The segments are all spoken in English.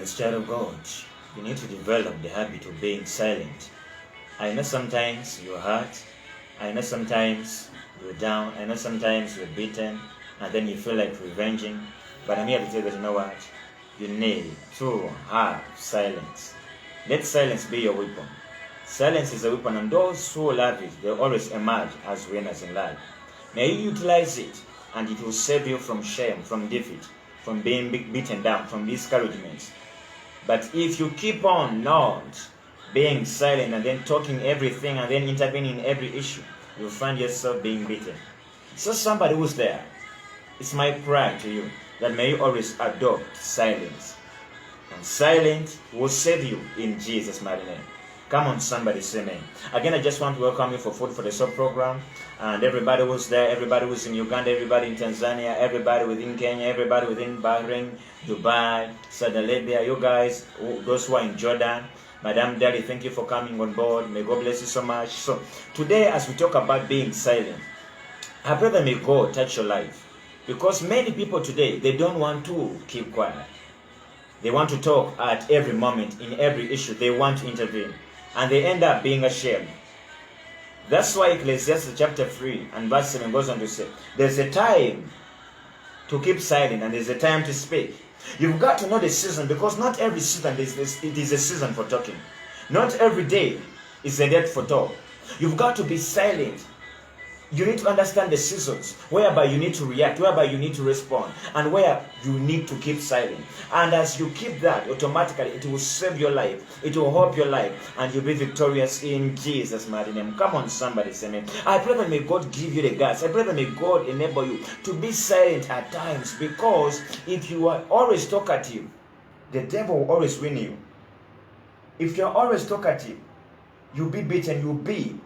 Evangelist, child of God, you need to develop the habit of being silent. I know sometimes you're hurt. I know sometimes you're down. I know sometimes you're beaten, and then you feel like revenging. But I'm here to tell you that, you know what? You need to have silence. Let silence be your weapon. Silence is a weapon, and those who love it, they always emerge as winners in life. May you utilize it, and it will save you from shame, from defeat, from being beaten down, from discouragement. But if you keep on not being silent and then talking everything and then intervening in every issue, you'll find yourself being beaten. So somebody who's there, it's my prayer to you that may you always adopt silence. And silence will save you in Jesus' mighty name. Come on, somebody say amen. Again, I just want to welcome you for Food for the Soul program. And everybody who's there, everybody who's in Uganda, everybody in Tanzania, everybody within Kenya, everybody within Bahrain, Dubai, Saudi Arabia, you guys, those who are in Jordan, Madam Daddy, thank you for coming on board. May God bless you so much. So today, as we talk about being silent, I pray that may God touch your life. Because many people today, they don't want to keep quiet. They want to talk at every moment, in every issue. They want to intervene. And they end up being ashamed. That's why Ecclesiastes chapter 3 and verse 7 goes on to say, there's a time to keep silent and there's a time to speak. You've got to know the season, because not every season it is a season for talking. Not every day is a day for talk. You've got to be silent. You need to understand the seasons whereby you need to react, whereby you need to respond, and where you need to keep silent. And as you keep that, automatically it will save your life, it will help your life, and you'll be victorious in Jesus' mighty name. Come on, somebody say amen. I pray that may God give you the guts. I pray that may God enable you to be silent at times, because if you are always talkative, the devil will always win you. If you're always talkative, you'll be beaten, you'll be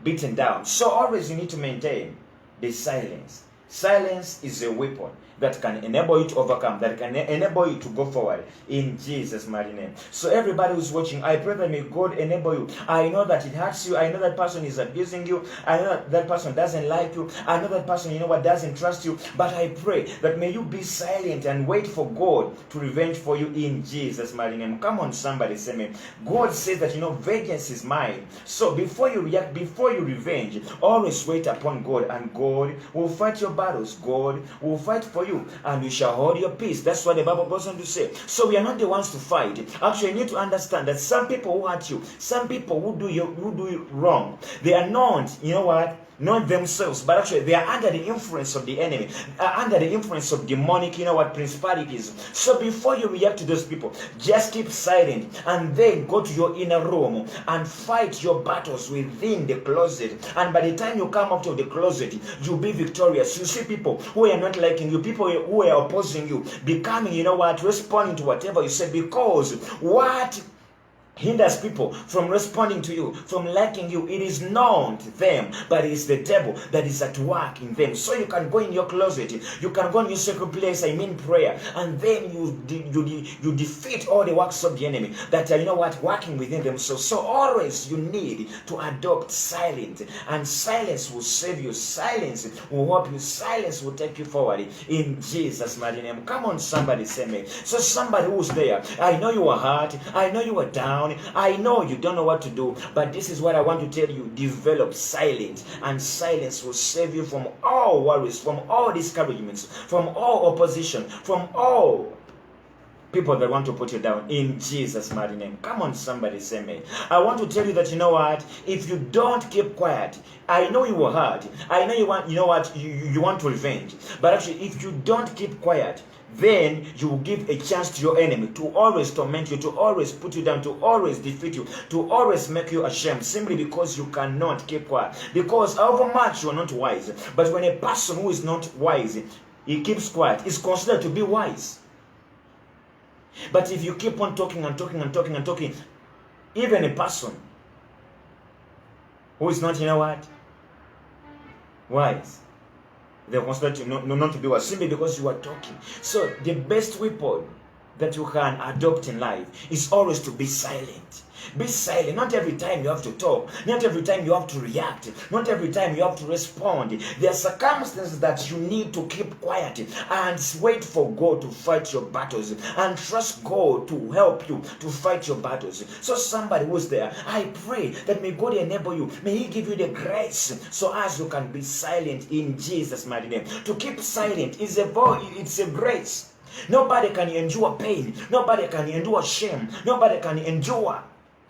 beaten down. So always you need to maintain the silence. Silence is a weapon that can enable you to overcome, that can enable you to go forward in Jesus' mighty name. So everybody who's watching, I pray that may God enable you. I know that it hurts you. I know that person is abusing you. I know that that person doesn't like you. I know that person, doesn't trust you. But I pray that may you be silent and wait for God to revenge for you in Jesus' mighty name. Come on, somebody say amen. God says that, vengeance is mine. So before you react, before you revenge, always wait upon God, and God will fight your battles. God will fight for you, and you shall hold your peace. That's what the Bible goes on to say. So we are not the ones to fight. Actually, you need to understand that some people who hurt you, some people who do you wrong, they are not themselves, but actually they are under the influence of the enemy, under the influence of demonic, principalities. So before you react to those people, just keep silent, and then go to your inner room and fight your battles within the closet. And by the time you come out of the closet, you'll be victorious. You see people who are not liking you, people who are opposing you, becoming, responding to whatever you say, because what hinders people from responding to you, from liking you, it is not them, but it's the devil that is at work in them. So you can go in your closet, you can go in your secret place, prayer, and then you defeat all the works of the enemy that are working within them. So always you need to adopt silence, and silence will save you. Silence will help you. Silence will take you forward in Jesus' mighty name. Come on, somebody say me. So somebody who's there, I know you are hurt, I know you are down, I know you don't know what to do, but this is what I want to tell you. Develop silence, and silence will save you from all worries, from all discouragements, from all opposition, from all people that want to put you down in Jesus' mighty name. Come on, somebody say me. I want to tell you that, if you don't keep quiet, I know you were hurt, I know you want, you want to revenge, but actually if you don't keep quiet, then you will give a chance to your enemy to always torment you, to always put you down, to always defeat you, to always make you ashamed, simply because you cannot keep quiet. Because however much you are not wise, but when a person who is not wise, he keeps quiet, is considered to be wise. But if you keep on talking and talking and talking and talking, even a person who is not, wise, they're considered to not to be wise, simply because you are talking. So the best weapon that you can adopt in life is always to be silent. Be silent. Not every time you have to talk. Not every time you have to react. Not every time you have to respond. There are circumstances that you need to keep quiet and wait for God to fight your battles and trust God to help you to fight your battles. So somebody who's there, I pray that may God enable you. May He give you the grace so as you can be silent in Jesus' mighty name. To keep silent is it's a grace. Nobody can endure pain. Nobody can endure shame. Nobody can endure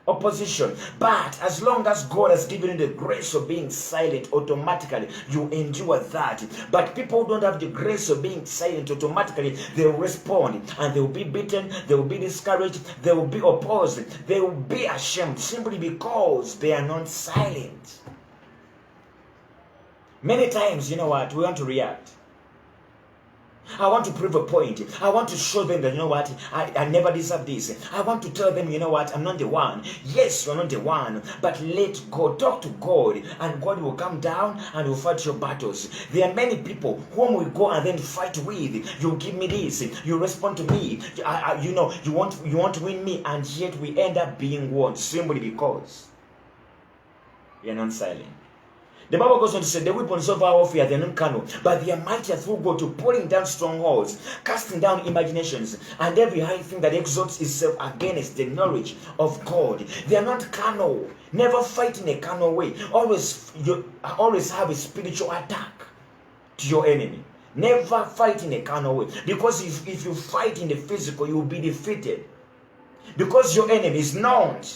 opposition. But as long as God has given you the grace of being silent, automatically you endure that. But people who don't have the grace of being silent, automatically they will respond and they will be beaten, they will be discouraged, they will be opposed, they will be ashamed simply because they are not silent. Many times, we want to react. I want to prove a point. I want to show them that, I never deserve this. I want to tell them, I'm not the one. Yes, you're not the one. But let God, talk to God, and God will come down and will fight your battles. There are many people whom we go and then fight with. You give me this. You respond to me. You want to win me, and yet we end up being won simply because we are not silent. The Bible goes on to say, the weapons of our warfare, they are not carnal, but they are mighty through God to pulling down strongholds, casting down imaginations, and every high thing that exalts itself against the knowledge of God. They are not carnal. Never fight in a carnal way. Always have a spiritual attack to your enemy. Never fight in a carnal way. Because if you fight in the physical, you will be defeated. Because your enemy is not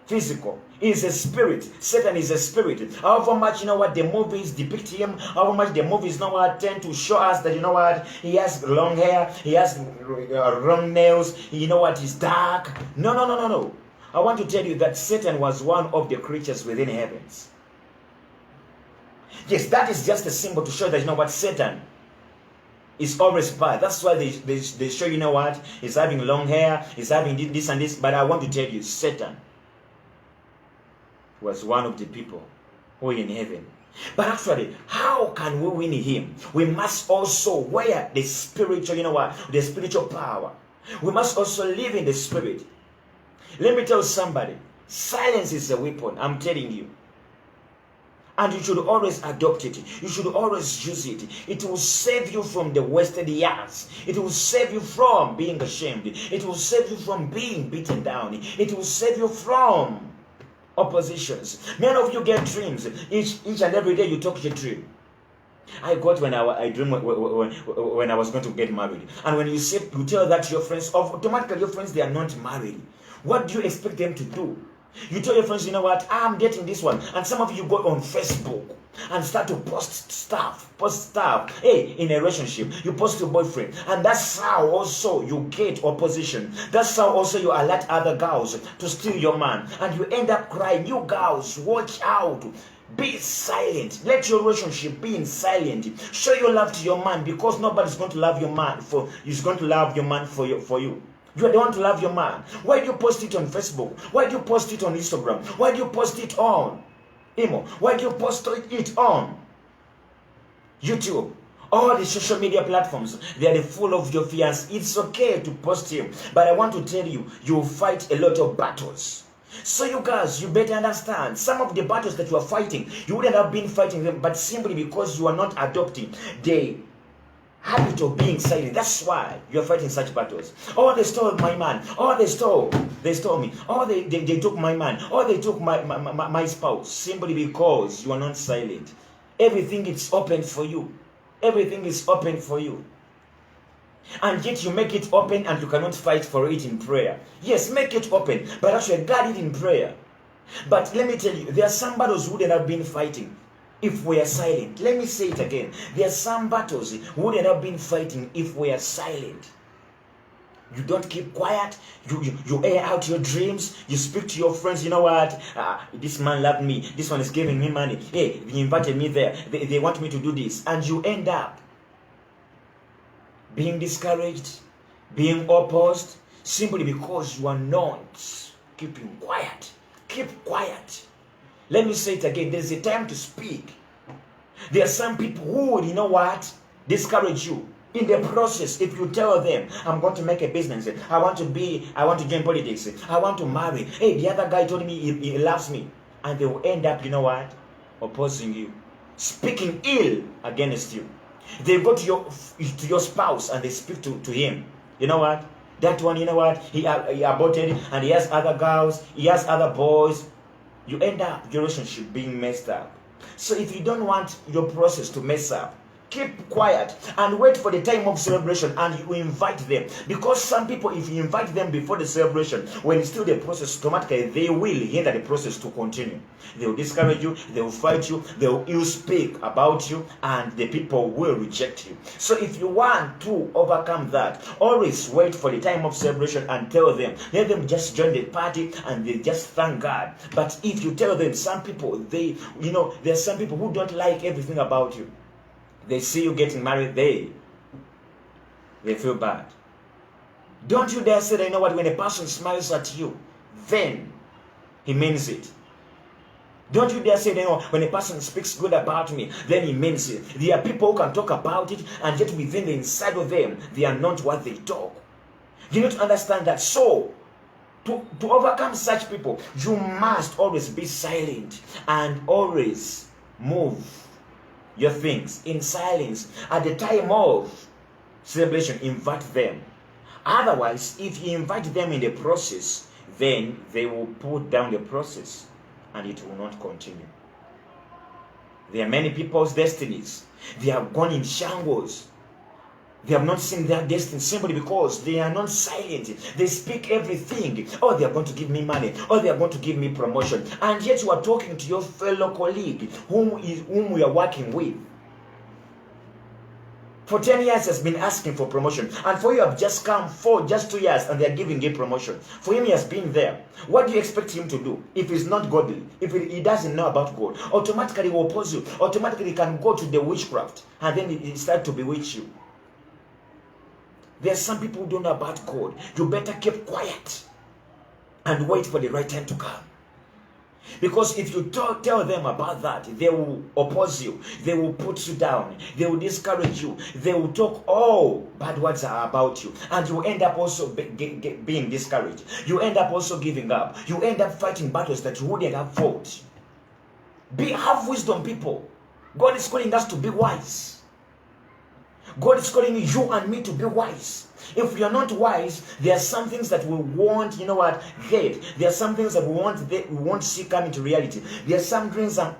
physical. He is a spirit. Satan is a spirit. However much, the movies depict him, however much the movies, tend to show us that, he has long hair, he has long nails, he's dark. No. I want to tell you that Satan was one of the creatures within heavens. Yes, that is just a symbol to show that, Satan is always bad. That's why they show, he's having long hair, he's having this and this. But I want to tell you, Satan was one of the people who are in heaven. But actually, how can we win him? We must also wear the spiritual, the spiritual power. We must also live in the spirit. Let me tell somebody, silence is a weapon, I'm telling you. And you should always adopt it. You should always use it. It will save you from the wasted years. It will save you from being ashamed. It will save you from being beaten down. It will save you from oppositions. Many of you get dreams. Each and every day you talk your dream. I got when I dream when I was going to get married. And when you tell that to your friends, automatically your friends, they are not married. What do you expect them to do? You tell your friends, I'm dating this one. And some of you go on Facebook and start to post stuff. Hey, in a relationship, you post your boyfriend. And that's how also you get opposition. That's how also you alert other girls to steal your man. And you end up crying. You girls, watch out. Be silent. Let your relationship be in silent. Show your love to your man, because nobody's going to love your man he's going to love your man for you. You are the one to love your man. Why do you post it on Facebook? Why do you post it on Instagram? Why do you post it on Imo? Why do you post it on YouTube? All the social media platforms, they are full of your fiancé. It's okay to post him, but I want to tell you, you will fight a lot of battles. So you guys, you better understand, some of the battles that you are fighting, you wouldn't have been fighting them, but simply because you are not adopting the habit of being silent. That's why you're fighting such battles. Oh, they stole my man. Oh, they stole me. Oh, they took my man. Oh, they took my spouse. Simply because you are not silent. Everything is open for you. Everything is open for you. And yet you make it open and you cannot fight for it in prayer. Yes, make it open, but actually guard it in prayer. But let me tell you, there are some battles who wouldn't have been fighting if we are silent. Let me say it again. There are some battles we wouldn't have been fighting if we are silent. You don't keep quiet. You air out your dreams. You speak to your friends. This man loved me. This one is giving me money. Hey, they invited me there. They want me to do this. And you end up being discouraged, being opposed, simply because you are not keeping quiet. Keep quiet. Let me say it again. There's a time to speak. There are some people who would, discourage you. In the process, if you tell them, I'm going to make a business, I want to join politics, I want to marry, hey, the other guy told me he loves me, and they will end up, opposing you, speaking ill against you. They go to your spouse and they speak to him. You know what? That one, he aborted and he has other girls, he has other boys. You end up your relationship being messed up. So if you don't want your process to mess up, keep quiet and wait for the time of celebration, and you invite them. Because some people, if you invite them before the celebration, when it's still the process, automatically they will hinder the process to continue. They will discourage you, they will fight you, they will speak about you, and the people will reject you. So if you want to overcome that, always wait for the time of celebration and tell them. Let them just join the party and they just thank God. But if you tell them, some people, there's some people who don't like everything about you. They see you getting married, they feel bad. Don't you dare say that, when a person smiles at you, then he means it. Don't you dare say that, when a person speaks good about me, then he means it. There are people who can talk about it, and yet within the inside of them, they are not what they talk. You need to understand that. So, to overcome such people, you must always be silent and always move your things in silence. At the time of celebration, invite them. Otherwise, if you invite them in the process, then they will put down the process and it will not continue. There are many people's destinies, they have gone in shambles. They have not seen their destiny simply because they are not silent. They speak everything. Oh, they are going to give me money. Oh, they are going to give me promotion. And yet you are talking to your fellow colleague whom we are working with. For 10 years has been asking for promotion. And for you have just come for just 2 years and they are giving you promotion. For him, he has been there. What do you expect him to do? If he's not godly, if he doesn't know about God, automatically he will oppose you. Automatically he can go to the witchcraft and then he start to bewitch you. There are some people who don't know about God. You better keep quiet and wait for the right time to come. Because if you tell them about that, they will oppose you. They will put you down. They will discourage you. They will talk all bad words about you. And you end up also being discouraged. You end up also giving up. You end up fighting battles that you wouldn't have fought. Have wisdom, people. God is calling us to be wise. God is calling you and me to be wise. If we are not wise, there are some things that we won't, hate. There are some things that we won't see come into reality. There are some dreams and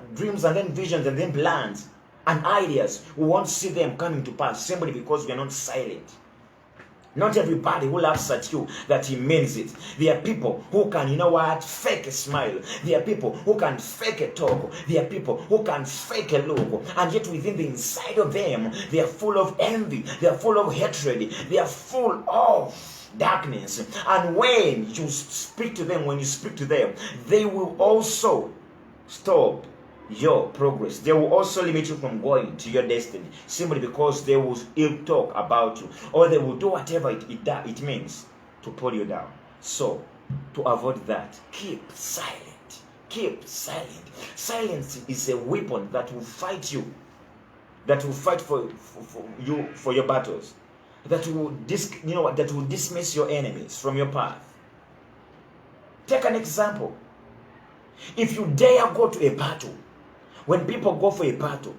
then visions and then plans and ideas. We won't see them coming to pass simply because we are not silent. Not everybody who laughs at you that he means it. There are people who can, fake a smile. There are people who can fake a talk. There are people who can fake a look. And yet within the inside of them, they are full of envy. They are full of hatred. They are full of darkness. And when you speak to them, they will also stop your progress. They will also limit you from going to your destiny simply because they will ill talk about you, or they will do whatever it means to pull you down. So to avoid that, keep silent. Keep silent. Silence is a weapon that will fight you, that will fight for your battles, that will dismiss your enemies from your path. Take an example. If you dare go to a battle, when people go for a battle,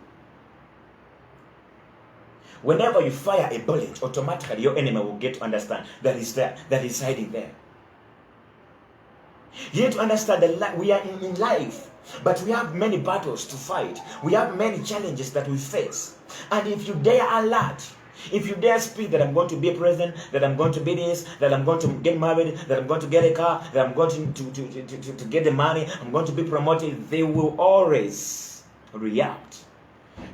whenever you fire a bullet, automatically your enemy will get to understand that is there, that is hiding there. You need to understand that we are in life, but we have many battles to fight. We have many challenges that we face. And if you dare alert, if you dare speak that I'm going to be a president, that I'm going to be this, that I'm going to get married, that I'm going to get a car, that I'm going to get the money, I'm going to be promoted, they will always react.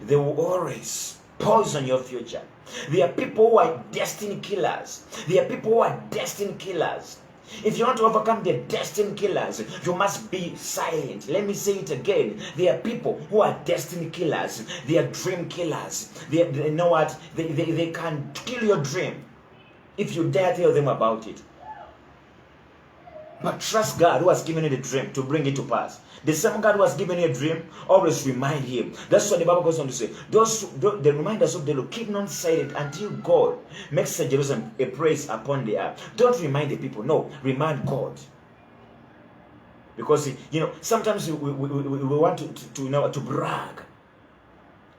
They will always poison your future. There are people who are destiny killers. There are people who are destiny killers. If you want to overcome the destiny killers, you must be silent. Let me say it again. There are people who are destiny killers. They are dream killers. They know what? They can kill your dream if you dare tell them about it. But trust God who has given you the dream to bring it to pass. The same God who has given you a dream, always remind him. That's what the Bible goes on to say. The reminders of the Lord, keep not silent until God makes Jerusalem a praise upon the earth. Don't remind the people. No, remind God. Because, sometimes we want to brag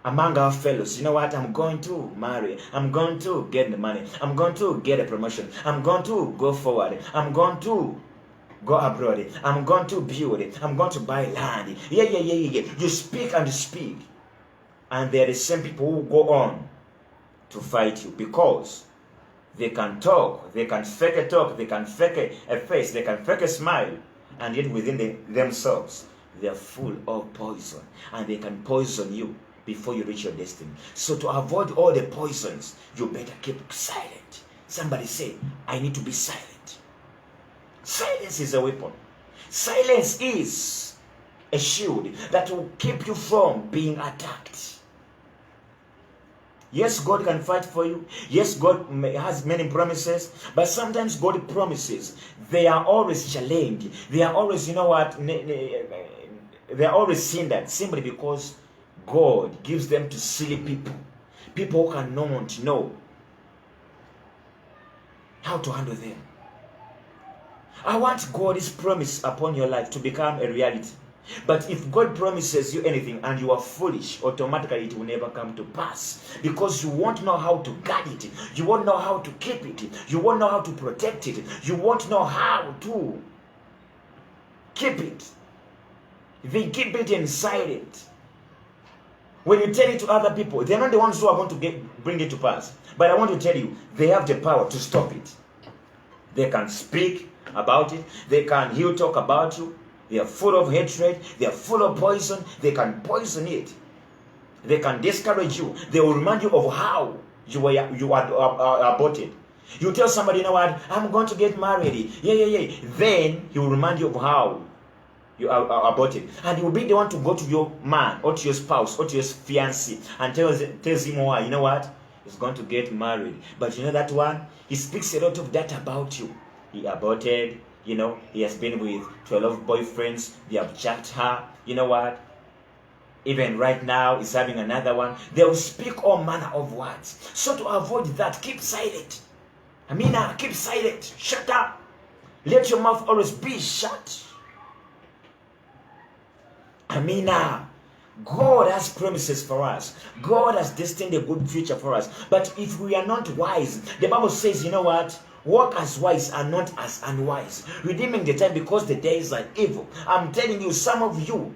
among our fellows. You know what? I'm going to marry. I'm going to get the money. I'm going to get a promotion. I'm going to go forward. I'm going to go abroad. I'm going to build it. I'm going to buy land. Yeah. You speak and speak. And there are the same people who go on to fight you because they can talk. They can fake a talk. They can fake a face. They can fake a smile. And yet within themselves, they are full of poison. And they can poison you before you reach your destiny. So to avoid all the poisons, you better keep silent. Somebody say, I need to be silent. Silence is a weapon. Silence is a shield that will keep you from being attacked. Yes, God can fight for you. Yes, God has many promises. But sometimes God's promises, they are always challenged. They are always, they are always hindered simply because God gives them to silly people. People who cannot know how to handle them. I want God's promise upon your life to become a reality. But if God promises you anything and you are foolish, automatically it will never come to pass. Because you won't know how to guard it. You won't know how to keep it. You won't know how to protect it. You won't know how to keep it. They keep it inside it. When you tell it to other people, they're not the ones who are going to bring it to pass. But I want to tell you, they have the power to stop it. They can speak about it. They can talk about you. They are full of hatred. They are full of poison. They can poison it. They can discourage you. They will remind you of how you are aborted. You tell somebody, you know what, I'm going to get married. Yeah. Then he will remind you of how you are aborted. And he will be the one to go to your man or to your spouse or to your fiancé and tells him why. You know what? He's going to get married. But you know that one? He speaks a lot of that about you. He aborted. He has been with 12 boyfriends. They have jacked her. You know what? Even right now, he's having another one. They will speak all manner of words. So to avoid that, keep silent. Amina, keep silent. Shut up. Let your mouth always be shut. Amina. God has promises for us. God has destined a good future for us. But if we are not wise, the Bible says, you know what? Walk as wise and not as unwise. Redeeming the time because the days are evil. I'm telling you, some of you,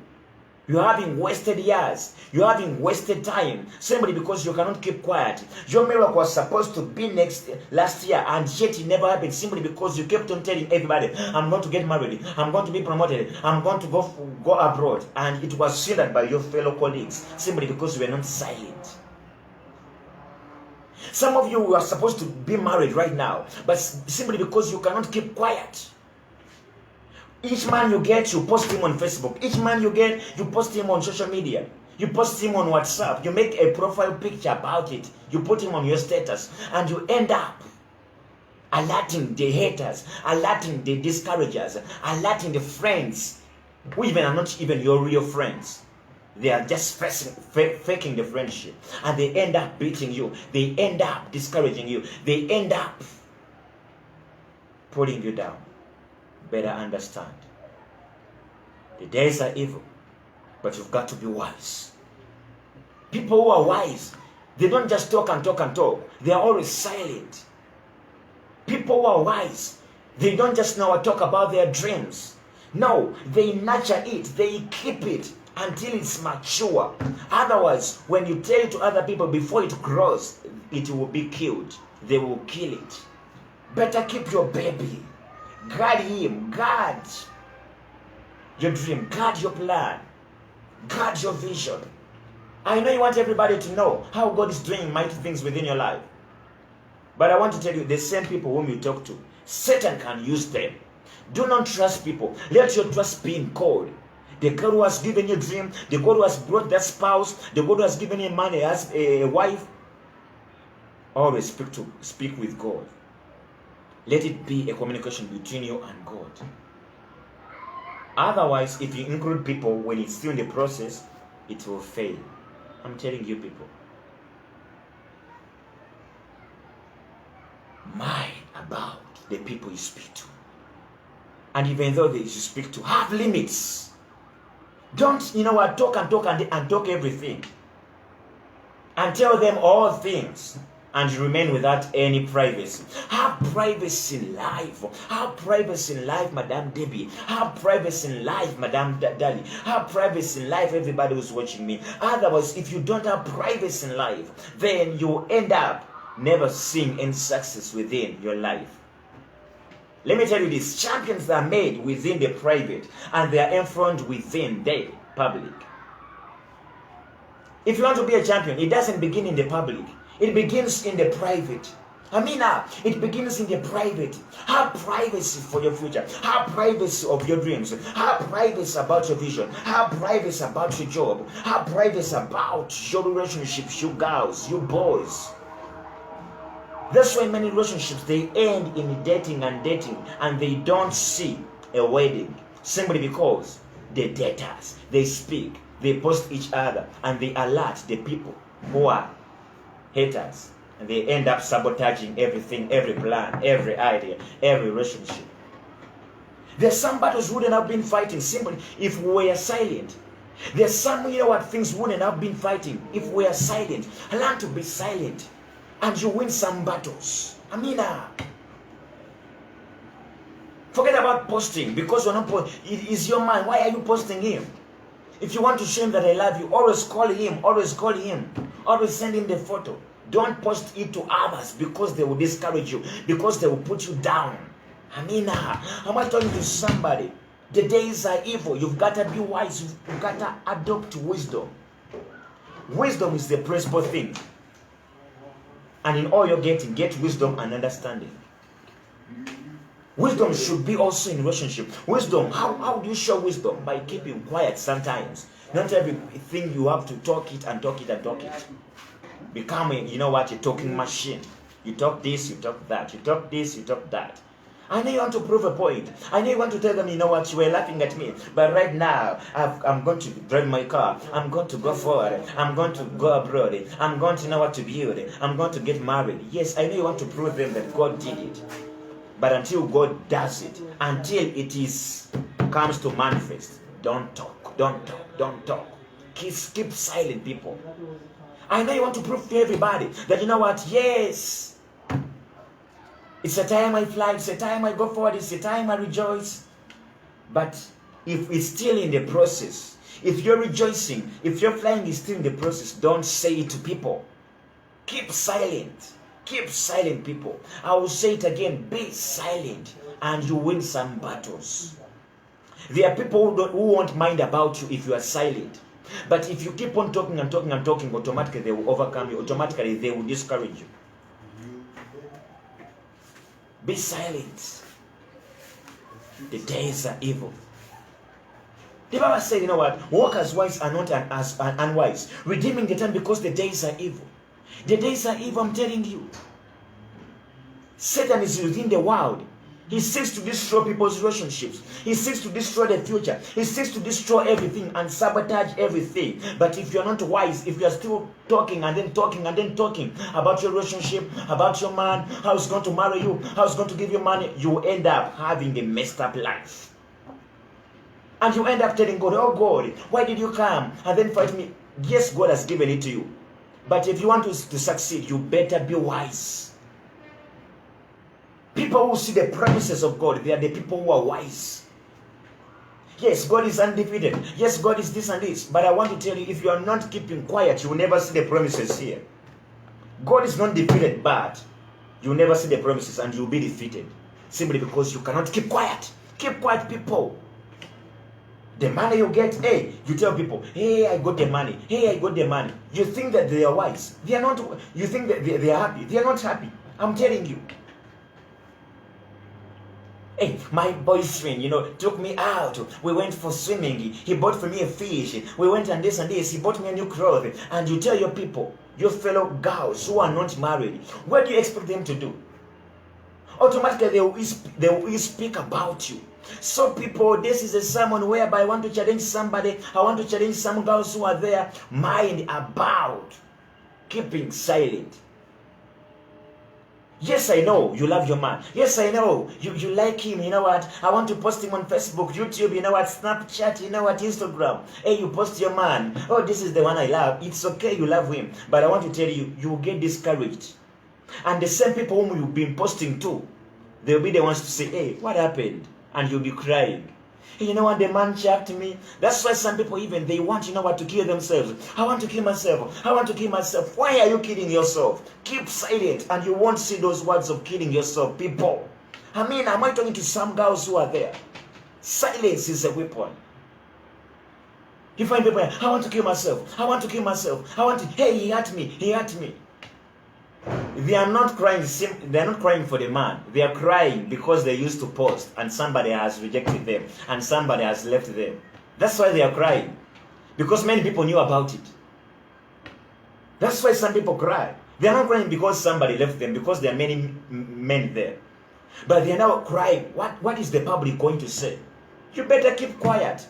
you're having wasted years. You're having wasted time. Simply because you cannot keep quiet. Your miracle was supposed to be last year and yet it never happened. Simply because you kept on telling everybody, I'm going to get married. I'm going to be promoted. I'm going to go abroad. And it was hindered by your fellow colleagues. Simply because you were not silent. Some of you are supposed to be married right now, but simply because you cannot keep quiet. Each man you get, you post him on Facebook. Each man you get, you post him on social media. You post him on WhatsApp. You make a profile picture about it. You put him on your status. And you end up alerting the haters, alerting the discouragers, alerting the friends who even are not even your real friends. They are just faking the friendship. And they end up beating you. They end up discouraging you. They end up putting you down. Better understand. The days are evil. But you've got to be wise. People who are wise, they don't just talk and talk and talk. They are always silent. People who are wise, they don't just now talk about their dreams. No, they nurture it. They keep it until it's mature. Otherwise, when you tell it to other people before it grows, it will be killed. They will kill it. Better keep your baby. Guard him. Guard your dream. Guard your plan. Guard your vision. I know you want everybody to know how God is doing mighty things within your life. But I want to tell you, the same people whom you talk to, Satan can use them. Do not trust people. Let your trust be in God. The God who has given you a dream, the God who has brought that spouse, the God who has given you money as a wife, always speak with God. Let it be a communication between you and God. Otherwise, if you include people when it's still in the process, it will fail. I'm telling you people. Mind about the people you speak to. And even though you speak to, have limits. Don't, talk and talk everything. And tell them all things. And remain without any privacy. Have privacy in life. Have privacy in life, Madame Debbie. Have privacy in life, Madame Dali. Have privacy in life, everybody who's watching me. Otherwise, if you don't have privacy in life, then you end up never seeing any success within your life. Let me tell you this, champions are made within the private and they are enthroned within the public. If you want to be a champion, it doesn't begin in the public. It begins in the private. It begins in the private. Have privacy for your future. Have privacy of your dreams. Have privacy about your vision. Have privacy about your job. Have privacy about your relationships, you girls, you boys. That's why many relationships, they end in dating and they don't see a wedding. Simply because the daters, they speak, they post each other, and they alert the people who are haters. And they end up sabotaging everything, every plan, every idea, every relationship. There's some battles we wouldn't have been fighting simply if we were silent. There's some, things we wouldn't have been fighting if we are silent. Learn to be silent. And you win some battles. Forget about posting, because you're not it is your man. Why are you posting him? If you want to show him that I love you, always call him, always send him the photo. Don't post it to others, because they will discourage you, because they will put you down. Am I talking to somebody? The days are evil. You've got to be wise. You've got to adopt wisdom. Wisdom is the principal thing. And in all you're getting, get wisdom and understanding. Wisdom should be also in relationship. Wisdom, how do you show wisdom? By keeping quiet sometimes. Not everything you have to talk it. Become a talking machine. You talk this, you talk that. You talk this, you talk that. I know you want to prove a point. I know you want to tell them, you were laughing at me. But right now, I'm going to drive my car. I'm going to go forward. I'm going to go abroad. I'm going to build. I'm going to get married. Yes, I know you want to prove them that God did it. But until God does it, until it comes to manifest, don't talk. Keep silent, people. I know you want to prove to everybody that, yes, it's a time I fly, it's a time I go forward, it's a time I rejoice. But if it's still in the process, if you're rejoicing, if you're flying is still in the process, don't say it to people. Keep silent. Keep silent, people. I will say it again, be silent and you win some battles. There are people who won't mind about you if you are silent. But if you keep on talking, automatically they will overcome you. Automatically they will discourage you. Be silent. The days are evil. The Bible said, walk as wise and not as unwise, redeeming the time because the days are evil. The days are evil, I'm telling you. Satan is within the world. He seeks to destroy people's relationships. He seeks to destroy the future. He seeks to destroy everything and sabotage everything. But if you're not wise, if you're still talking and then talking about your relationship, about your man, how he's going to marry you, how he's going to give you money, you end up having a messed up life. And you end up telling God, oh God, why did you come and then fight me? Yes, God has given it to you. But if you want to succeed, you better be wise. People who see the promises of God, they are the people who are wise. Yes, God is undefeated. Yes, God is this and this. But I want to tell you, if you are not keeping quiet, you will never see the promises here. God is not defeated, but you will never see the promises and you will be defeated. Simply because you cannot keep quiet. Keep quiet, people. The money you get, hey, you tell people, hey, I got the money. Hey, I got the money. You think that they are wise. They are not. You think that they are happy. They are not happy. I'm telling you. Hey, my boyfriend, took me out. We went for swimming. He bought for me a fish. We went and this. He bought me a new clothes. And you tell your people, your fellow girls who are not married, what do you expect them to do? Automatically, they will speak about you. So people, this is a sermon whereby I want to challenge somebody. I want to challenge some girls who are there, mind about keeping silent. Yes, I know you love your man. Yes, I know you like him. You know what? I want to post him on Facebook, YouTube, you know what? Snapchat, you know what? Instagram. Hey, you post your man. Oh, this is the one I love. It's okay, you love him. But I want to tell you, you will get discouraged. And the same people whom you've been posting to, they'll be the ones to say, hey, what happened? And you'll be crying. Hey, you know what, the man checked me. That's why some people even, they want, you know what, to kill themselves. I want to kill myself. I want to kill myself. Why are you killing yourself? Keep silent and you won't see those words of killing yourself, people. I mean, am I talking to some girls who are there? Silence is a weapon. You find people, I want to kill myself. I want to kill myself. I want to, hey, he hurt me. He hurt me. They are not crying. They are not crying for the man. They are crying because they used to post and somebody has rejected them and somebody has left them. That's why they are crying, because many people knew about it. That's why some people cry. They are not crying because somebody left them, because there are many men there. But they are now crying. What is the public going to say? You better keep quiet.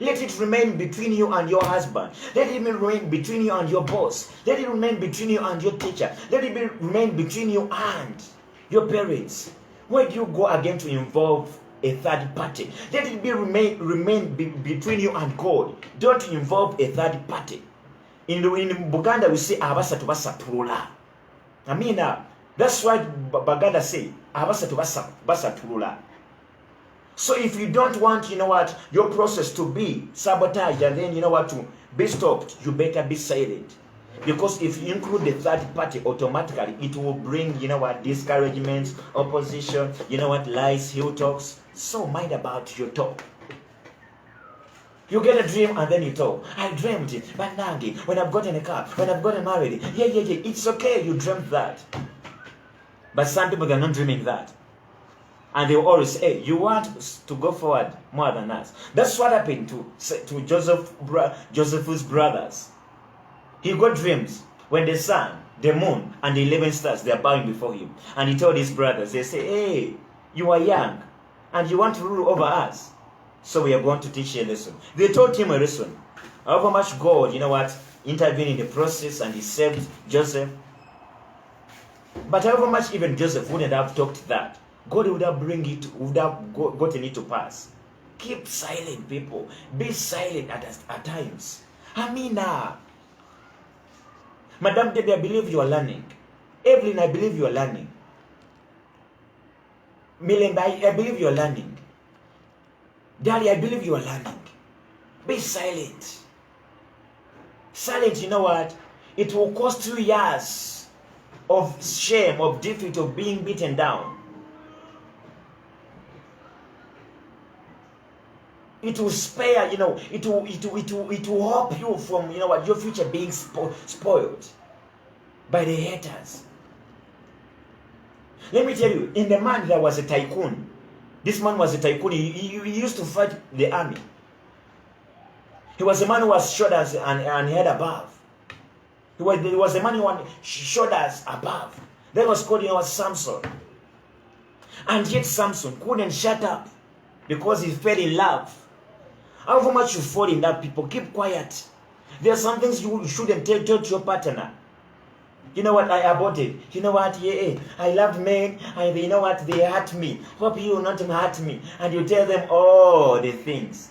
Let it remain between you and your husband. Let it remain between you and your boss. Let it remain between you and your teacher. Let it remain between you and your parents. Why do you go again to involve a third party? Let it remain between you and God. Don't involve a third party. In Buganda we say abasatu basatulula. I mean, that's why Baganda say abasatu basatulula. So if you don't want, you know what, your process to be sabotaged and then, you know what, to be stopped, you better be silent. Because if you include the third party, automatically it will bring, you know what, discouragement, opposition, you know what, lies, heel talks. So mind about your talk. You get a dream and then you talk. I dreamed it, but Nangi, when I've gotten a car, when I've gotten married, yeah, it's okay, you dreamt that. But some people, they're not dreaming that. And they will always say, hey, you want to go forward more than us. That's what happened to Joseph's brothers. He got dreams when the sun, the moon, and the 11 stars, they are bowing before him. And he told his brothers, they say, hey, you are young, and you want to rule over us. So we are going to teach you a lesson. They taught him a lesson. However much God, you know what, intervened in the process and he saved Joseph. But however much even Joseph wouldn't have talked that, God would have gotten it to pass. Keep silent, people. Be silent at times. I mean, Madam Debbie, I believe you are learning. Evelyn, I believe you are learning. Melinda, I believe you are learning. Dali, I believe you are learning. Be silent. Silent, you know what? It will cost you years of shame, of defeat, of being beaten down. It will spare, you know, it will help you from, you know what, your future being spoiled by the haters. Let me tell you, in the man there was a tycoon. This man was a tycoon. He used to fight the army. He was a man who was shoulders and head above. He was a man who had shoulders above. That was called, you know, Samson. And yet Samson couldn't shut up because he fell in love. However much you fall in love, people, keep quiet. There are some things you shouldn't tell to your partner. You know what, I aborted. You know what, yeah, I loved men, and you know what, they hurt me. Hope you will not hurt me. And you tell them all the things.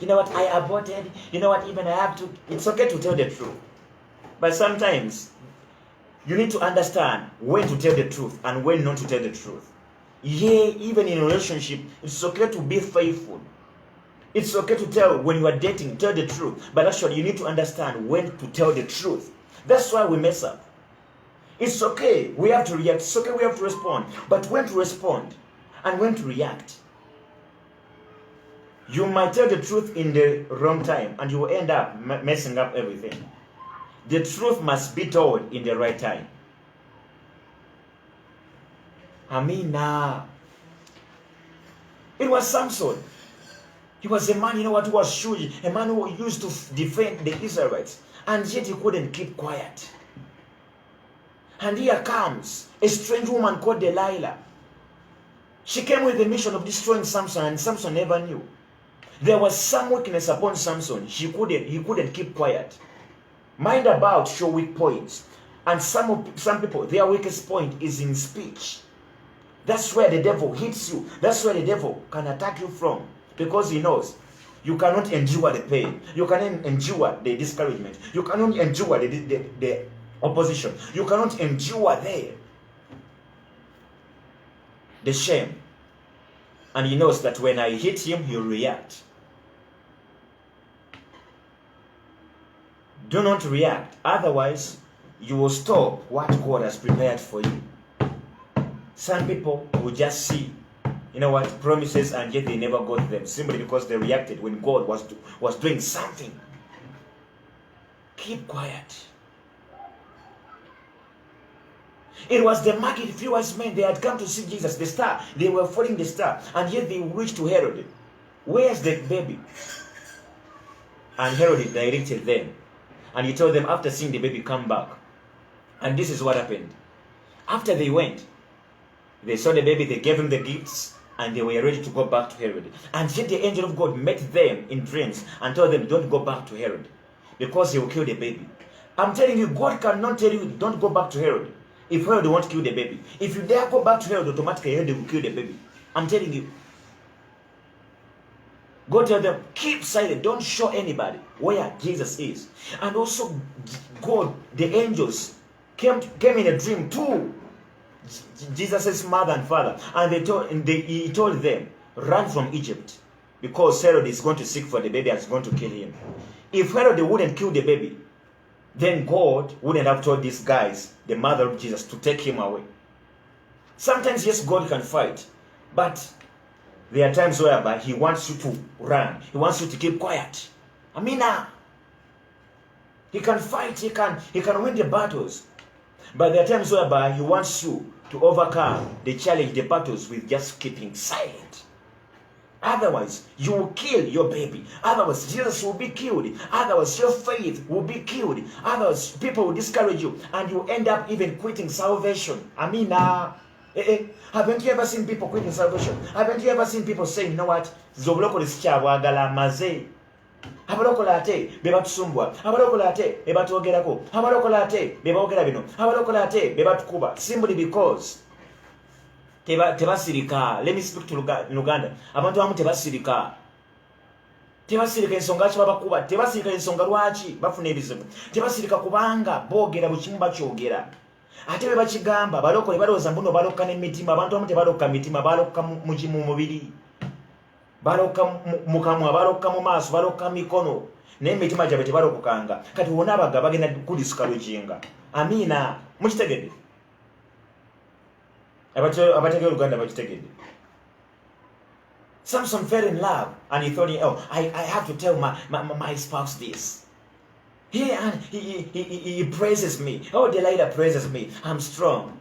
You know what, I aborted. You know what, even I have to. It's okay to tell the truth. But sometimes, you need to understand when to tell the truth and when not to tell the truth. Yeah, even in a relationship, it's okay to be faithful. It's okay to tell when you are dating, tell the truth. But actually, you need to understand when to tell the truth. That's why we mess up. It's okay, we have to react. It's okay, we have to respond. But when to respond and when to react. You might tell the truth in the wrong time and you will end up messing up everything. The truth must be told in the right time. Amina. It was Samson. He was a man, you know what, who was shrewd, a man who used to defend the Israelites, and yet he couldn't keep quiet. And here comes a strange woman called Delilah. She came with the mission of destroying Samson, and Samson never knew. There was some weakness upon Samson. He couldn't keep quiet. Mind about your weak points. And some people, their weakest point is in speech. That's where the devil hits you. That's where the devil can attack you from. Because he knows you cannot endure the pain. You cannot endure the discouragement. You cannot endure the opposition. You cannot endure the shame. And he knows that when I hit him, he'll react. Do not react. Otherwise, you will stop what God has prepared for you. Some people will just see, promises, and yet they never got them, simply because they reacted when God was doing something. Keep quiet. It was the market few wise men. They had come to see Jesus, the star. They were following the star, and yet they reached to Herod. Where's the baby? And Herod directed them, and he told them, after seeing the baby, come back. And this is what happened. After they went, they saw the baby, they gave him the gifts, and they were ready to go back to Herod. And yet the angel of God met them in dreams and told them, don't go back to Herod, because he will kill the baby. I'm telling you, God cannot tell you, don't go back to Herod, if Herod won't kill the baby. If you dare go back to Herod, automatically Herod will kill the baby. I'm telling you. God tell them, keep silent, don't show anybody where Jesus is. And also, God, the angels, came in a dream too. Jesus' mother and father, and he told them, run from Egypt, because Herod is going to seek for the baby and is going to kill him. If Herod wouldn't kill the baby, then God wouldn't have told these guys, the mother of Jesus, to take him away. Sometimes, yes, God can fight, but there are times whereby he wants you to run. He wants you to keep quiet. He can fight, he can win the battles. But there are times whereby he wants you to overcome the challenge, the battles, with just keeping silent. Otherwise, you will kill your baby. Otherwise, Jesus will be killed. Otherwise, your faith will be killed. Otherwise, people will discourage you, and you end up even quitting salvation. Haven't you ever seen people quitting salvation? Haven't you ever seen people saying, you know what? Zobloko lischabwagala maze. Abalokola ate bebatusumbwa, abalokola ate bebatuogerako, abalokola ate bebaogera bino, abalokola ate bebatukuba, simply because tebasirika. Let me speak to Luganda. Abantu abamu tebasirika. Tebasirika ensonga lwaki babakuba, tebasirika ensonga lwaki bafuna ebizibu, tebasirika kubanga boogera bukimu bakyogera. Ate bwe bakigamba balokole balowooza mbuno balokka n'emitima. Abantu abamu tebalokka mitima, balokka mu mubiri. Balokka mu kamwa, balokka mu maaso, balokka mikono, naye emitima gyabwe tebalokokanga. Kati wonna abaga bagenda kudiscouraginga. Amiina, mukitegedde? Abategera Uganda bakitegedde. Samson fell in love, and he thought, I have to tell my spouse this. He praises me. Oh, Delilah praises me. I'm strong.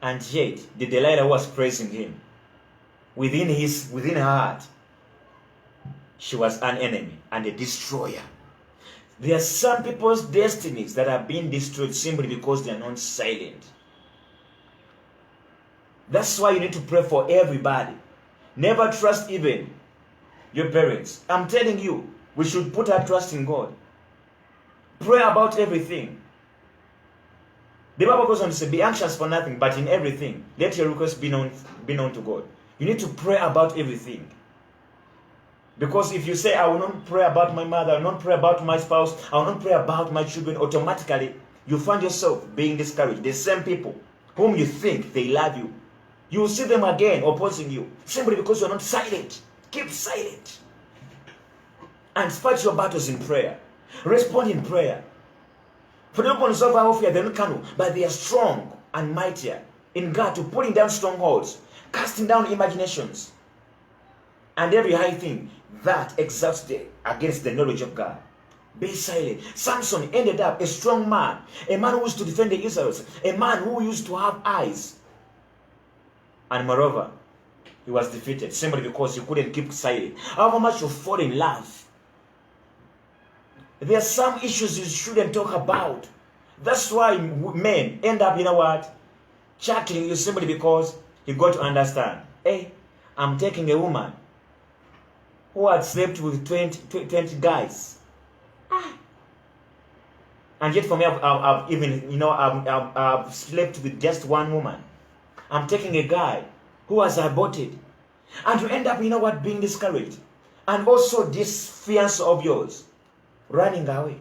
And yet, the Delilah was praising him. Within her heart, she was an enemy and a destroyer. There are some people's destinies that are being destroyed simply because they are not silent. That's why you need to pray for everybody. Never trust even your parents. I'm telling you, we should put our trust in God. Pray about everything. The Bible goes on to say, be anxious for nothing, but in everything, let your requests be known to God. You need to pray about everything. Because if you say, I will not pray about my mother, I will not pray about my spouse, I will not pray about my children, automatically you find yourself being discouraged. The same people whom you think they love you, you will see them again opposing you, simply because you are not silent. Keep silent. And fight your battles in prayer. Respond in prayer. For the ones of our fear, they don't come, but they are strong and mightier in God to pulling down strongholds, casting down imaginations, and every high thing that exalts against the knowledge of God. Be silent. Samson ended up a strong man, a man who used to defend the Israelites, a man who used to have eyes. And moreover, he was defeated simply because he couldn't keep silent. However much you fall in love, there are some issues you shouldn't talk about. That's why men end up, chuckling you simply because he got to understand, hey, I'm taking a woman who had slept with 20 guys. And yet for me, I've even, I've slept with just one woman. I'm taking a guy who has aborted. And you end up, being discouraged. And also this fiancé of yours running away.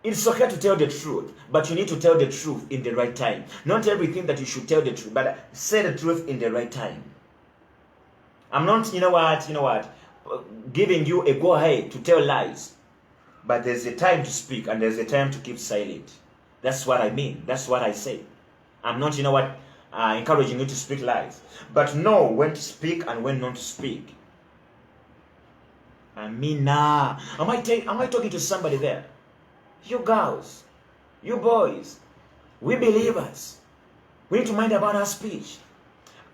It's okay to tell the truth, but you need to tell the truth in the right time. Not everything that you should tell the truth, but say the truth in the right time. I'm not, giving you a go-ahead to tell lies. But there's a time to speak and there's a time to keep silent. That's what I mean. That's what I say. I'm not, encouraging you to speak lies. But know when to speak and when not to speak. Am I talking to somebody there? You girls, you boys, we believers, we need to mind about our speech.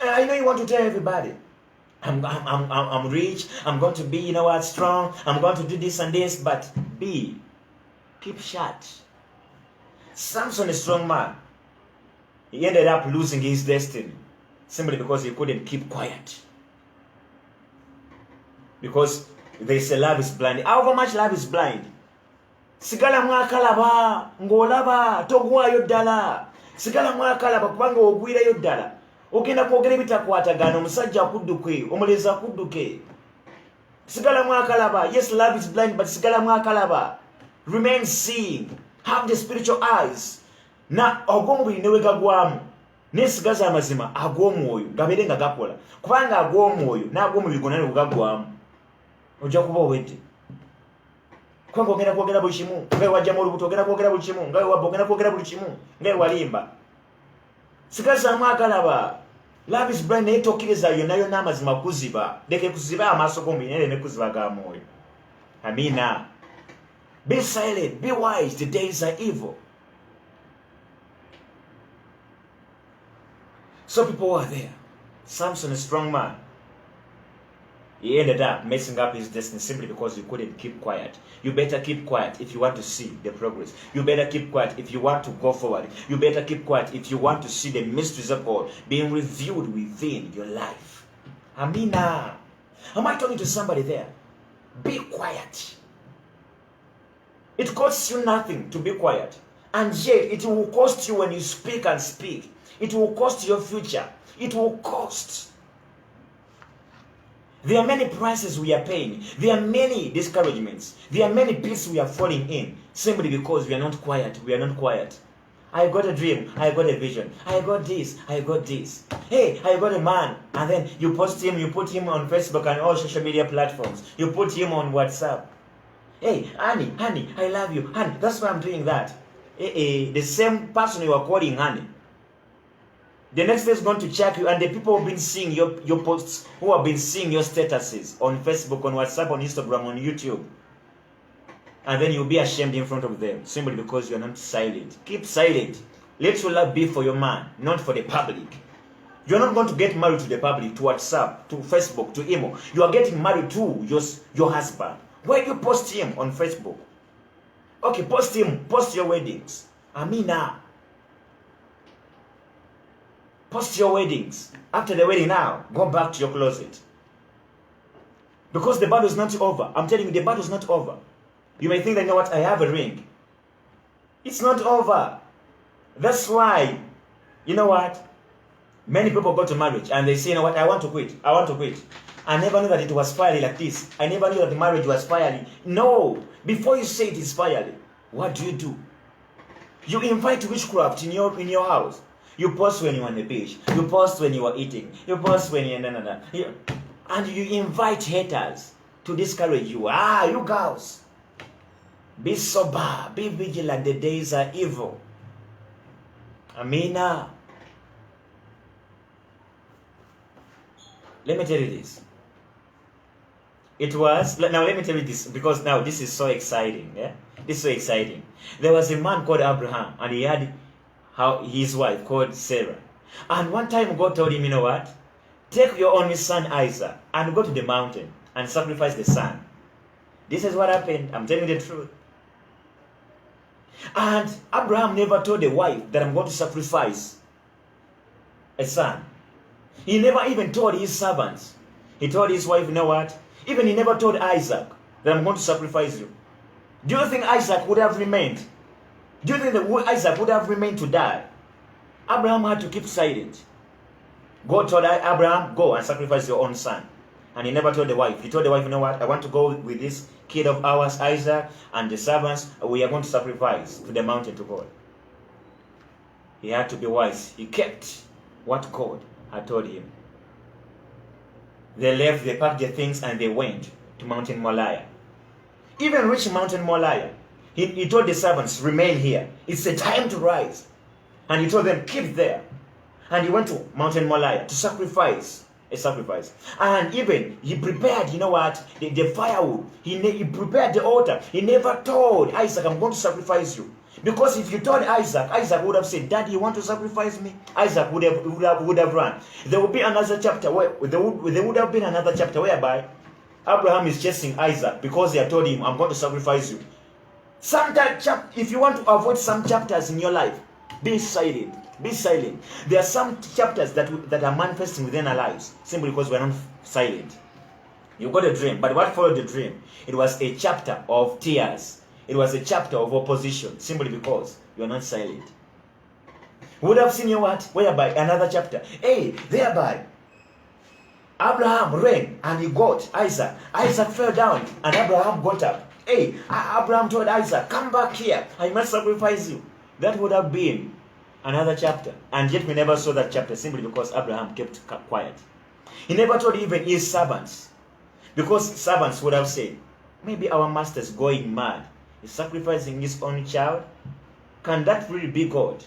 I know you want to tell everybody, I'm rich, I'm going to be, strong, I'm going to do this and this, but keep shut. Samson, a strong man, he ended up losing his destiny simply because he couldn't keep quiet. Because they say love is blind. However much love is blind. Sigala mwakalaba, ngolaba, togwayo ddala. Sigala mwakalaba kubanga ogwirayo ddala. Ogenda kwogera ebitakwatagana, omusajja akudduke, omulezi akudduke. Sigala mwakalaba. Yes, love is blind, but sigala mwakalaba. Remain seeing. Have the spiritual eyes. Na ogw'omubiri ne wegagwamu. Nesigaza amazima agw'omwoyo gabeere nga gakola. Kubanga agw'omwoyo n'agw'omubiri gonna ne bwegagwamu. Ojja kuba owedde. Kubanga ogenda kwogera buli kimu. Nga wajjamu olubuto ogenda kwogera buli kimu. Nga wabba ogenda kwogera buli kimu. Nga walimba. Sigazaamu agalaba. Love is blind naye tokkiriza yonna yonna amazima kuziba. Leke kuziba amaaso g'omubiri naye leme kuziba ga mwoyo. Amina. Be silent. Be wise. The days are evil. So people were there. Samson, a strong man, he ended up messing up his destiny simply because he couldn't keep quiet. You better keep quiet if you want to see the progress. You better keep quiet if you want to go forward. You better keep quiet if you want to see the mysteries of God being revealed within your life. Amina. Am I talking to somebody there? Be quiet. It costs you nothing to be quiet. And yet it will cost you when you speak and speak. It will cost your future. It will cost. There are many prices we are paying. There are many discouragements. There are many pits we are falling in simply because we are not quiet. We are not quiet. I got a dream. I got a vision. I got this. I got this. Hey, I got a man. And then you post him. You put him on Facebook and all social media platforms. You put him on WhatsApp. Hey, honey, I love you. Honey, that's why I'm doing that. The same person you are calling honey, the next day is going to check you, and the people who have been seeing your posts, who have been seeing your statuses on Facebook, on WhatsApp, on Instagram, on YouTube, and then you'll be ashamed in front of them simply because you're not silent. Keep silent. Let your love be for your man, not for the public. You're not going to get married to the public, to WhatsApp, to Facebook, to email. You are getting married to your husband. Why do you post him on Facebook? Okay, post him, post your weddings. Amina. Post your weddings. After the wedding now, go back to your closet. Because the battle is not over. I'm telling you, the battle is not over. You may think that, you know what, I have a ring. It's not over. That's why, you know what, many people go to marriage and they say, you know what, I want to quit. I want to quit. I never knew that it was fiery like this. I never knew that the marriage was fiery. No. Before you say it is fiery, what do? You invite witchcraft in your house. You post when you're on the beach. You post when you are eating. You post when you're and you invite haters to discourage you. You girls. Be sober. Be vigilant. The days are evil. Amina. Let me tell you this. Now let me tell you this, because now this is so exciting. Yeah? This is so exciting. There was a man called Abraham, and he had his wife called Sarah. And one time God told him, you know what? Take your only son Isaac and go to the mountain and sacrifice the son. This is what happened. I'm telling you the truth. And Abraham never told the wife that I'm going to sacrifice a son. He never even told his servants. He told his wife, you know what? Even he never told Isaac that I'm going to sacrifice you. Do you think Isaac would have remained? Do you think that Isaac would have remained to die? Abraham had to keep silent. God told Abraham, go and sacrifice your own son. And he never told the wife. He told the wife, you know what? I want to go with this kid of ours, Isaac, and the servants. We are going to sacrifice to the mountain to God. He had to be wise. He kept what God had told him. They left, they packed their things, and they went to Mountain Moriah. Even reaching Mountain Moriah, he told the servants, remain here. It's a time to rise. And he told them, keep there. And he went to Mountain Moriah to sacrifice a sacrifice. And even he prepared, you know what, the firewood. He prepared the altar. He never told Isaac, I'm going to sacrifice you. Because if you told Isaac, Isaac would have said, Daddy, you want to sacrifice me? Isaac would have run. There would be another chapter where there would have been another chapter whereby Abraham is chasing Isaac because he had told him, I'm going to sacrifice you. Sometimes, if you want to avoid some chapters in your life, be silent. Be silent. There are some chapters that are manifesting within our lives simply because we're not silent. You got a dream, but what followed the dream? It was a chapter of tears. It was a chapter of opposition simply because you are not silent. We would have seen you what? Whereby another chapter. Hey, thereby Abraham ran and he got Isaac. Isaac fell down and Abraham got up. Hey, Abraham told Isaac, come back here. I must sacrifice you. That would have been another chapter. And yet we never saw that chapter simply because Abraham kept quiet. He never told even his servants. Because servants would have said, maybe our master is going mad. He's sacrificing his own child. Can that really be God?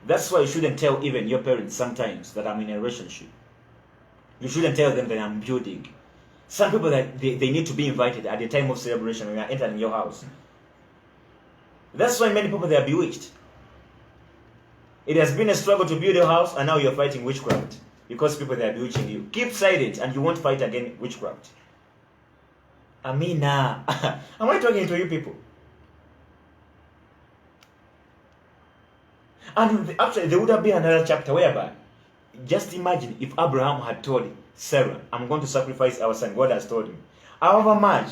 That's why you shouldn't tell even your parents sometimes that I'm in a relationship. You shouldn't tell them that I'm building. Some people that they need to be invited at the time of celebration when you are entering your house. That's why many people they are bewitched. It has been a struggle to build a house and now you're fighting witchcraft. Because people they are bewitching you. Keep silent and you won't fight against witchcraft. Amina. Am I talking to you people? And actually there would have been another chapter whereby, just imagine if Abraham had told Sarah, I'm going to sacrifice our son. God has told him. However much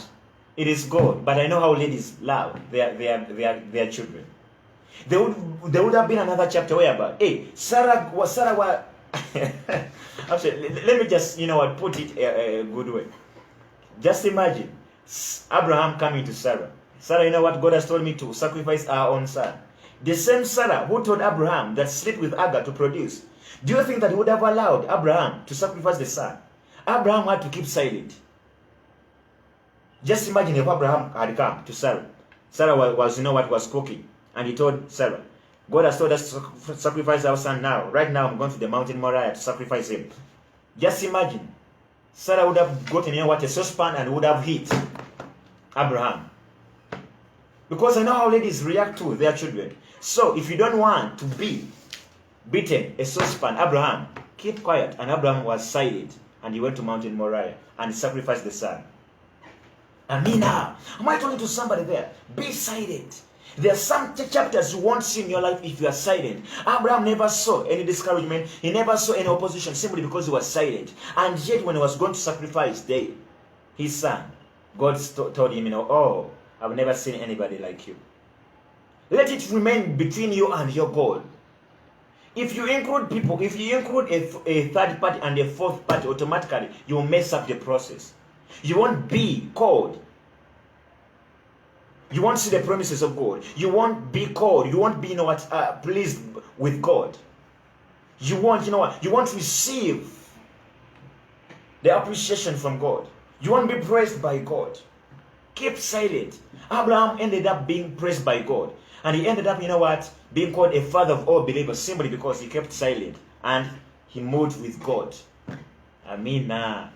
it is God, but I know how ladies love their children. There would have been another chapter whereby, hey, Sarah was actually, let me just, put it a good way. Just imagine Abraham coming to Sarah. Sarah, you know what? God has told me to sacrifice our own son. The same Sarah who told Abraham that sleep with Agar to produce. Do you think that he would have allowed Abraham to sacrifice the son? Abraham had to keep silent. Just imagine if Abraham had come to Sarah. Sarah was cooking. And he told Sarah, God has told us to sacrifice our son now. Right now, I'm going to the mountain Moriah to sacrifice him. Just imagine. Sarah would have gotten a saucepan and would have hit Abraham. Because I know how ladies react to their children. So, if you don't want to be beaten, a saucepan, Abraham, keep quiet. And Abraham was silent. And he went to Mountain Moriah and sacrificed the son. Amina, am I talking to somebody there? Be silent. There are some chapters you won't see in your life if you are silent. Abraham never saw any discouragement. He never saw any opposition simply because he was silent. And yet when he was going to sacrifice his son, God told him, oh, I've never seen anybody like you. Let it remain between you and your God. If you include people, if you include a third party and a fourth party, automatically you will mess up the process. You won't be called. You won't see the promises of God. You won't be called. You won't be, pleased with God. You won't, you won't receive the appreciation from God. You won't be praised by God. Keep silent. Abraham ended up being praised by God. And he ended up, being called a father of all believers simply because he kept silent and he moved with God. Amina.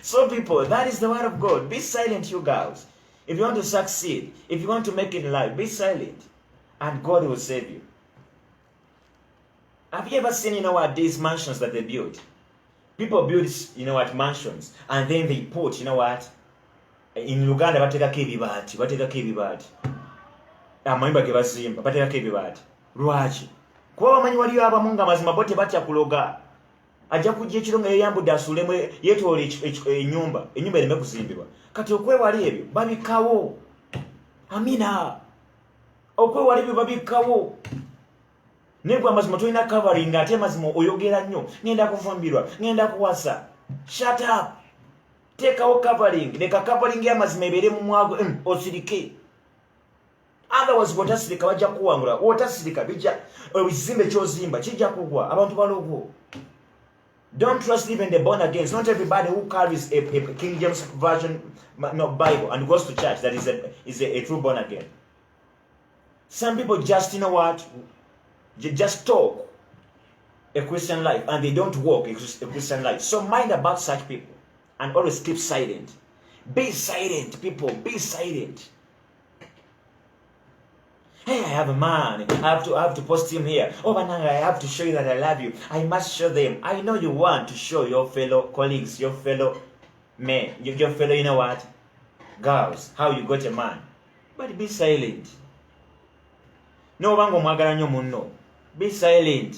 So people, that is the word of God. Be silent, you girls. If you want to succeed, if you want to make it in life, be silent. And God will save you. Have you ever seen, these mansions that they build? People build, mansions. And then they put, in Uganda, wateka kebibati. amayumba ge bazimba bateekako ebibaati. Lwaki? Kuba bamanyi waliyo abamu nga mazima bo tebatya kuloga. Ajja kujja ekiro nga yeyambudde asuulemu yeetoola ennyumba ereme kuzimbibwa. Kati okwewala ebyo babikkawo. Amina. Okwewala ebyo babikkawo. Naye gwe amazima tolina covering ate mazima oyogera nnyo. Ngenda kufumbirwa, ngenda kuwasa. Shut up. Teekawo covering. Leka covering y'amazima ebeere mu mwago osirike. Otherwise bw'otasirika bajja kuwangula. Bw'otasirika bijja ekizimbe ky'ozimba kijja kugwa. Abantu balogwo. Don't trust even the born again. It's not everybody who carries a King James version Bible and goes to church that is a true born again. Some people just, you know what, just talk a Christian life and they don't walk a Christian life. So mind about such people and always keep silent. Be silent, people. Be silent. Hey, I have a man. I have to post him here. Oh, but now I have to show you that I love you. I must show them. I know you want to show your fellow colleagues, your fellow men, your fellow, you know what, girls, how you got a man. But be silent. No bango mwagala nnyo munno. Be silent.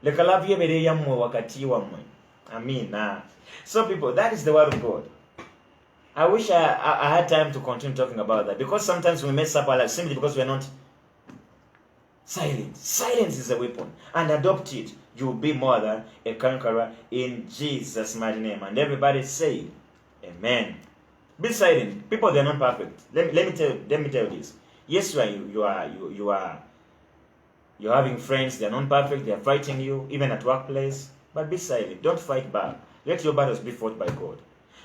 Leka love yebere yammwe wakati wammwe. Amina. So people, that is the word of God. I wish I had time to continue talking about that, because sometimes we mess up our lives simply because we are not silent. Silence is a weapon, and adopt it. You will be more than a conqueror in Jesus' mighty name. And everybody say, Amen. Be silent. People, they are not perfect. Let me tell you this. Yes, you're having friends. They are not perfect. They are fighting you, even at workplace. But be silent. Don't fight back. Let your battles be fought by God.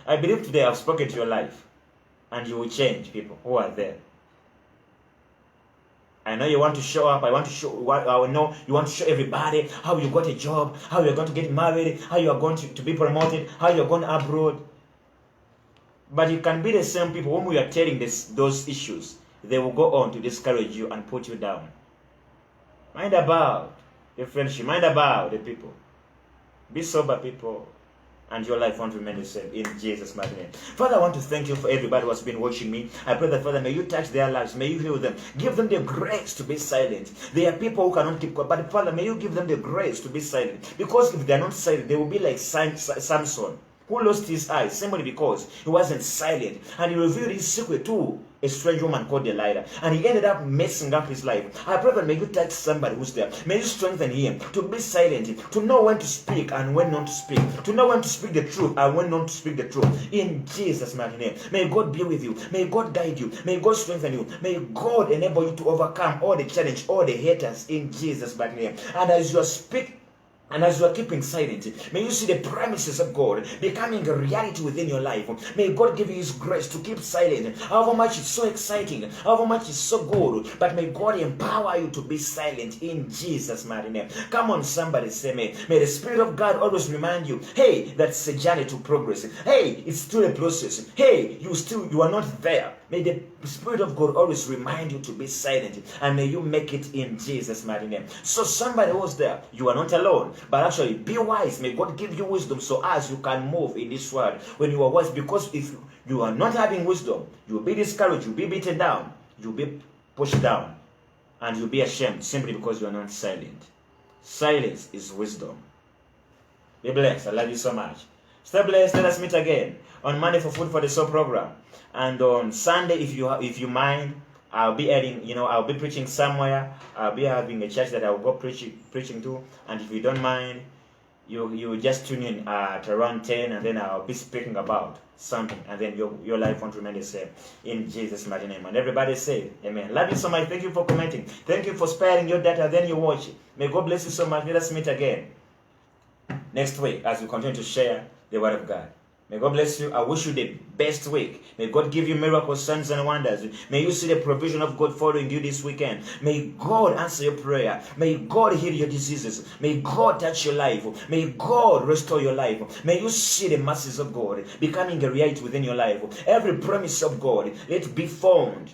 I believe today I've spoken to your life, and you will change, people who are there. I know you want to show up. I know you want to show everybody how you got a job, how you're going to get married, how you are going to be promoted, how you're going abroad. But you can be the same people when we are telling those issues. They will go on to discourage you and put you down. Mind about the friendship. Mind about the people. Be sober, people. And your life won't remain the same, in Jesus' mighty name. Father, I want to thank you for everybody who has been watching me. I pray that, Father, may you touch their lives. May you heal them. Give them the grace to be silent. There are people who cannot keep quiet, but Father, may you give them the grace to be silent. Because if they are not silent, they will be like Samson, who lost his eyes simply because he wasn't silent. And he revealed his secret to a strange woman called Delilah. And he ended up messing up his life. I pray that may you touch somebody who's there. May you strengthen him to be silent, to know when to speak and when not to speak, to know when to speak the truth and when not to speak the truth. In Jesus' mighty name. May God be with you. May God guide you. May God strengthen you. May God enable you to overcome all the challenge, all the haters, in Jesus' mighty name. And as you are speaking, and as you are keeping silent, may you see the promises of God becoming a reality within your life. May God give you His grace to keep silent. However much it's so exciting, however much it's so good, but may God empower you to be silent in Jesus' mighty name. Come on, somebody say me. May the Spirit of God always remind you, hey, that's a journey to progress. Hey, it's still a process. Hey, you are not there. May the Spirit of God always remind you to be silent, and may you make it in Jesus' mighty name. So somebody was there. You are not alone, but actually be wise. May God give you wisdom so as you can move in this world when you are wise. Because if you are not having wisdom, you will be discouraged, you'll be beaten down, you'll be pushed down, and you'll be ashamed simply because you are not silent. Silence is wisdom. Be blessed. I love you so much. Stay blessed. Let us meet again on Monday for Food for the Soul program. And on Sunday, if you mind, I'll be I'll be preaching somewhere. I'll be having a church that I'll go preaching to. And if you don't mind, you just tune in at around 10, and then I'll be speaking about something, and then your life won't remain the same, in Jesus' mighty name. And everybody say Amen. Love you so much. Thank you for commenting. Thank you for sparing your data, then you watch it. May God bless you so much. Let us meet again next week as we continue to share the Word of God. May God bless you. I wish you the best week. May God give you miracles, signs, and wonders. May you see the provision of God following you this weekend. May God answer your prayer. May God heal your diseases. May God touch your life. May God restore your life. May you see the mercies of God becoming a reality within your life. Every promise of God, let it be found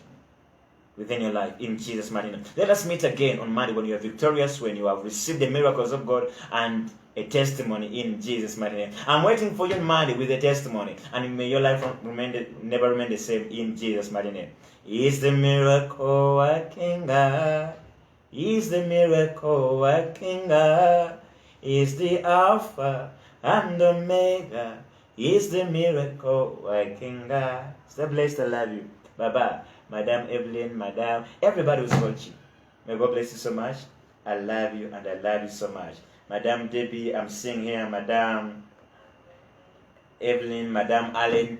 within your life, in Jesus' mighty name. Let us meet again on Monday when you are victorious, when you have received the miracles of God and a testimony, in Jesus' mighty name. I'm waiting for you on Monday with a testimony, and may your life never remain the same, in Jesus' mighty name. He's the miracle working God. He's the miracle working God. He's the Alpha and Omega. He's the miracle working God. Stay blessed. I love you. Bye-bye. Madam Evelyn, Madam, everybody who's watching. May God bless you so much. I love you and I love you so much. Madam Debbie, I'm seeing here, Madam Evelyn, Madam Allen,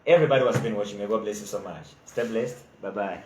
everybody who's been watching. May God bless you so much. Stay blessed. Bye-bye.